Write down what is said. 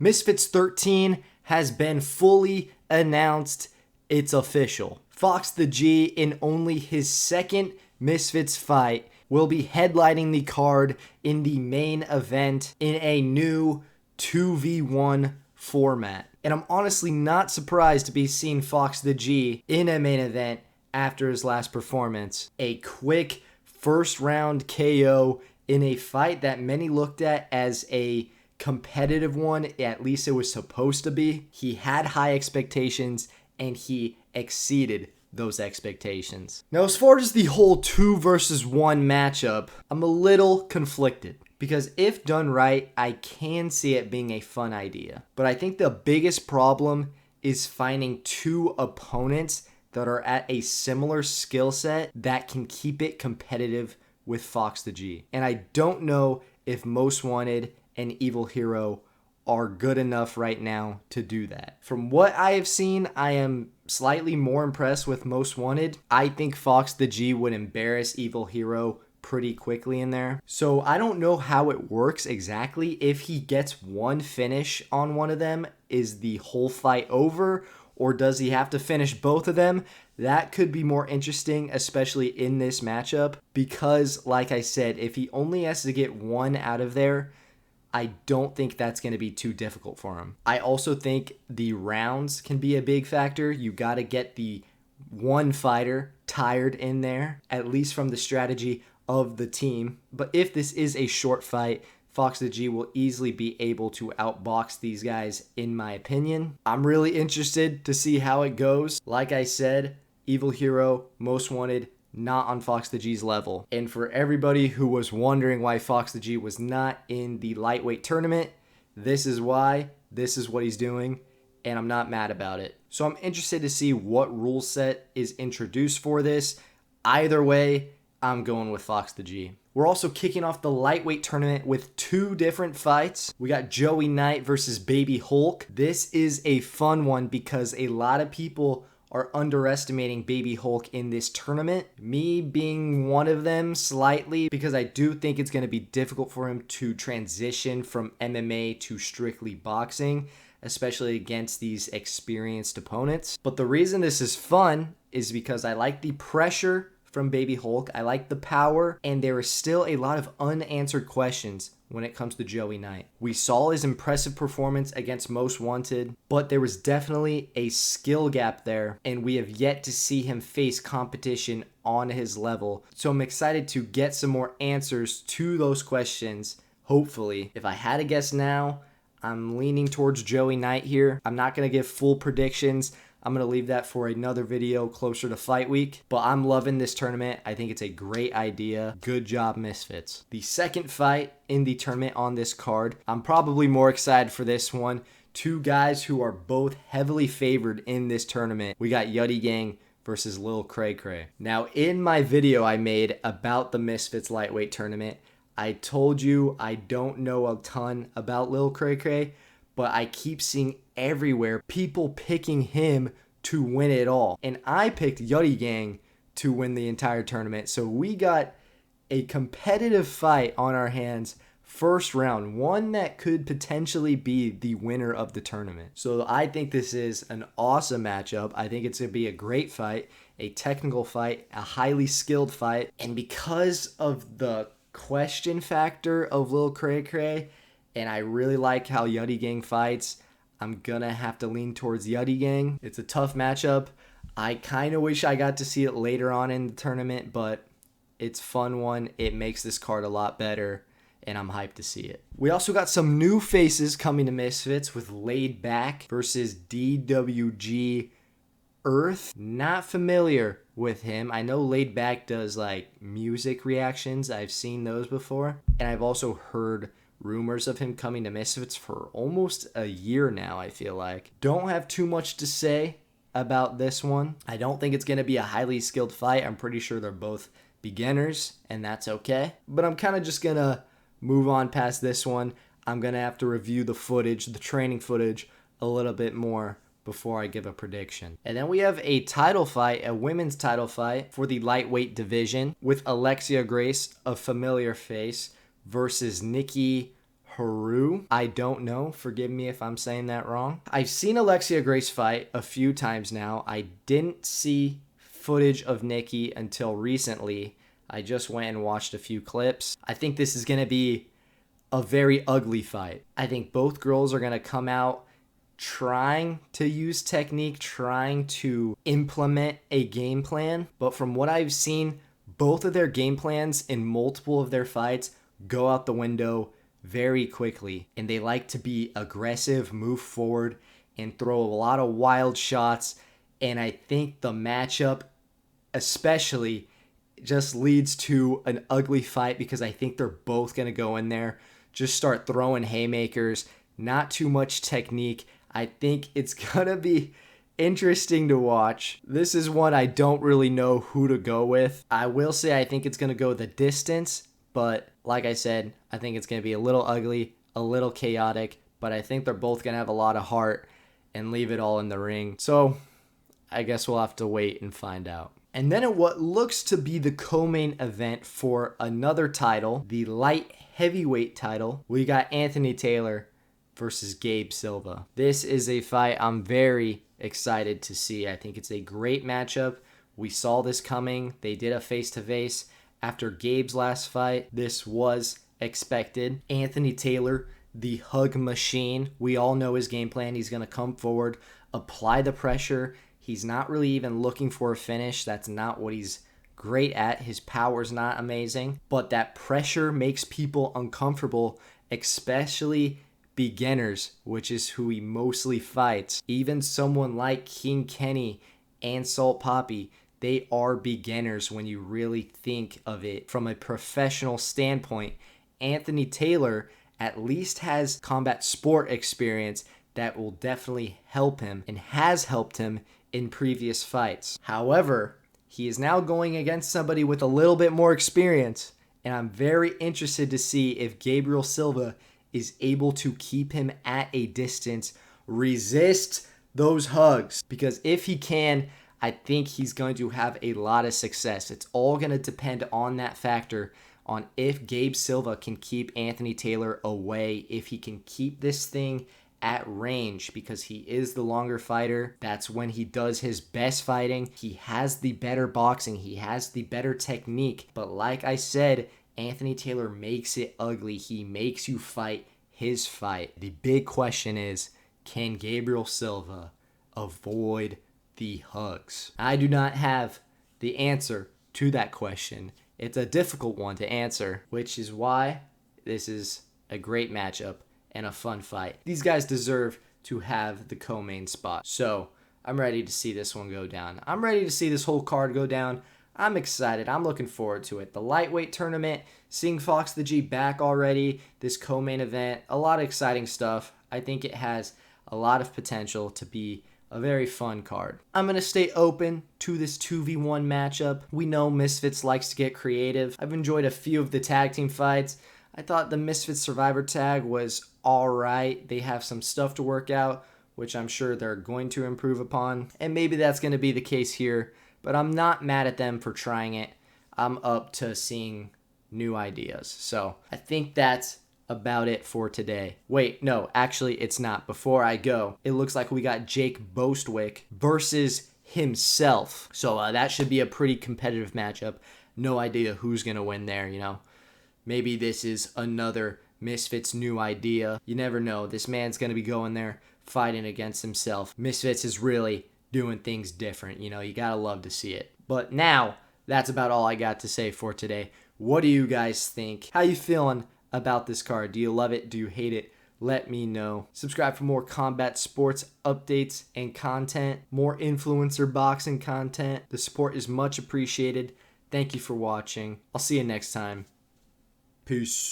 Misfits 13 has been fully announced. It's official. Fox the G, in only his second Misfits fight, will be headlining the card in the main event in a new 2v1 format. And I'm honestly not surprised to be seeing Fox the G in a main event after his last performance. A quick first round KO in a fight that many looked at as a competitive one, at least it was supposed to be. He had high expectations and he exceeded those expectations. Now, as far as the whole 2 versus 1 matchup, I'm a little conflicted because if done right, I can see it being a fun idea. But I think the biggest problem is finding two opponents that are at a similar skill set that can keep it competitive with Fox the G. And I don't know if Most Wanted and Evil Hero are good enough right now to do that. From what I have seen, I am slightly more impressed with Most Wanted. I think Fox the G would embarrass Evil Hero pretty quickly in there. So I don't know how it works exactly. If he gets one finish on one of them, is the whole fight over? Or does he have to finish both of them? That could be more interesting, especially in this matchup. Because, like I said, if he only has to get one out of there, I don't think that's going to be too difficult for him. I also think the rounds can be a big factor. You got to get the one fighter tired in there, at least from the strategy of the team. But if this is a short fight, Fox the G will easily be able to outbox these guys, in my opinion. I'm really interested to see how it goes. Like I said, Evil Hero, Most Wanted, not on Fox the G's level. And for everybody who was wondering why Fox the G was not in the lightweight tournament, this is why. This is what he's doing, and I'm not mad about it. So I'm interested to see what rule set is introduced for this. Either way, I'm going with Fox the G. We're also kicking off the lightweight tournament with two different fights. We got Joey Knight versus Baby Hulk. This is a fun one because a lot of people are underestimating Baby Hulk in this tournament. Me being one of them slightly, because I do think it's going to be difficult for him to transition from MMA to strictly boxing, especially against these experienced opponents. But the reason this is fun is because I like the pressure from Baby Hulk. I like the power, and there is still a lot of unanswered questions when it comes to Joey Knight. We saw his impressive performance against Most Wanted, but there was definitely a skill gap there, and we have yet to see him face competition on his level. So I'm excited to get some more answers to those questions, hopefully. If I had to guess now, I'm leaning towards Joey Knight here. I'm not going to give full predictions. I'm going to leave that for another video closer to fight week. But I'm loving this tournament. I think it's a great idea. Good job, Misfits. The second fight in the tournament on this card, I'm probably more excited for this one. Two guys who are both heavily favored in this tournament. We got Yuddy Gang versus Lil Cray Cray. Now, in my video I made about the Misfits lightweight tournament, I told you I don't know a ton about Lil Cray Cray, but I keep seeing everywhere people picking him to win it all. And I picked Yuddy Gang to win the entire tournament. So we got a competitive fight on our hands first round, one that could potentially be the winner of the tournament. So I think this is an awesome matchup. I think it's going to be a great fight, a technical fight, a highly skilled fight. And because of the question factor of Lil Cray Cray, and I really like how Yuddy Gang fights, I'm gonna have to lean towards Yuddy Gang. It's a tough matchup. I kind of wish I got to see it later on in the tournament, but it's a fun one. It makes this card a lot better, and I'm hyped to see it. We also got some new faces coming to Misfits with Laid Back versus DWG Earth. Not familiar with him. I know Laid Back does like music reactions. I've seen those before, and I've also heard rumors of him coming to Misfits for almost a year now, I feel like. Don't have too much to say about this one. I don't think it's going to be a highly skilled fight. I'm pretty sure they're both beginners, and that's okay. But I'm kind of just going to move on past this one. I'm going to have to review the footage, the training footage, a little bit more before I give a prediction. And then we have a title fight, a women's title fight for the lightweight division with Alexia Grace, a familiar face, versus Nikki Haru. I don't know. Forgive me if I'm saying that wrong. I've seen Alexia Grace fight a few times now. I didn't see footage of Nikki until recently. I just went and watched a few clips. I think this is going to be a very ugly fight. I think both girls are going to come out trying to use technique, trying to implement a game plan. But from what I've seen, both of their game plans in multiple of their fights go out the window very quickly. And they like to be aggressive, move forward, and throw a lot of wild shots. And I think the matchup especially just leads to an ugly fight because I think they're both going to go in there, just start throwing haymakers, not too much technique. I think it's going to be interesting to watch. This is one I don't really know who to go with. I will say I think it's going to go the distance, but like I said, I think it's going to be a little ugly, a little chaotic, but I think they're both going to have a lot of heart and leave it all in the ring. So I guess we'll have to wait and find out. And then at what looks to be the co-main event for another title, the light heavyweight title, we got Anthony Taylor versus Gabe Silva. This is a fight I'm very excited to see. I think it's a great matchup. We saw this coming. They did a face-to-face after Gabe's last fight. This was expected. Anthony Taylor, the hug machine. We all know his game plan. He's going to come forward, apply the pressure. He's not really even looking for a finish. That's not what he's great at. His power's not amazing. But that pressure makes people uncomfortable, especially beginners, which is who he mostly fights. Even someone like King Kenny and Salt Poppy, they are beginners when you really think of it from a professional standpoint. Anthony Taylor at least has combat sport experience that will definitely help him and has helped him in previous fights. However, he is now going against somebody with a little bit more experience, and I'm very interested to see if Gabriel Silva is able to keep him at a distance, resist those hugs, because if he can, I think he's going to have a lot of success. It's all going to depend on that factor, on if Gabe Silva can keep Anthony Taylor away, if he can keep this thing at range, because he is the longer fighter. That's when he does his best fighting. He has the better boxing. He has the better technique. But like I said, Anthony Taylor makes it ugly. He makes you fight his fight. The big question is, can Gabriel Silva avoid the hugs? I do not have the answer to that question. It's a difficult one to answer, which is why this is a great matchup and a fun fight. These guys deserve to have the co-main spot. So I'm ready to see this one go down. I'm ready to see this whole card go down. I'm excited. I'm looking forward to it. The lightweight tournament, seeing Fox the G back already, this co-main event, a lot of exciting stuff. I think it has a lot of potential to be a very fun card. I'm going to stay open to this 2v1 matchup. We know Misfits likes to get creative. I've enjoyed a few of the tag team fights. I thought the Misfits Survivor tag was alright. They have some stuff to work out, which I'm sure they're going to improve upon. And maybe that's going to be the case here, but I'm not mad at them for trying it. I'm up to seeing new ideas. So I think that's about it for today. Wait, no, actually it's not. Before I go, it looks like we got Jake Bostwick versus himself. So that should be a pretty competitive matchup. No idea who's going to win there, you know. Maybe this is another Misfits new idea. You never know. This man's going to be going there fighting against himself. Misfits is really doing things different. You know, you got to love to see it. But now, that's about all I got to say for today. What do you guys think? How you feeling about this card? Do you love it? Do you hate it? Let me know. Subscribe for more combat sports updates and content, more influencer boxing content. The support is much appreciated. Thank you for watching. I'll see you next time. Peace.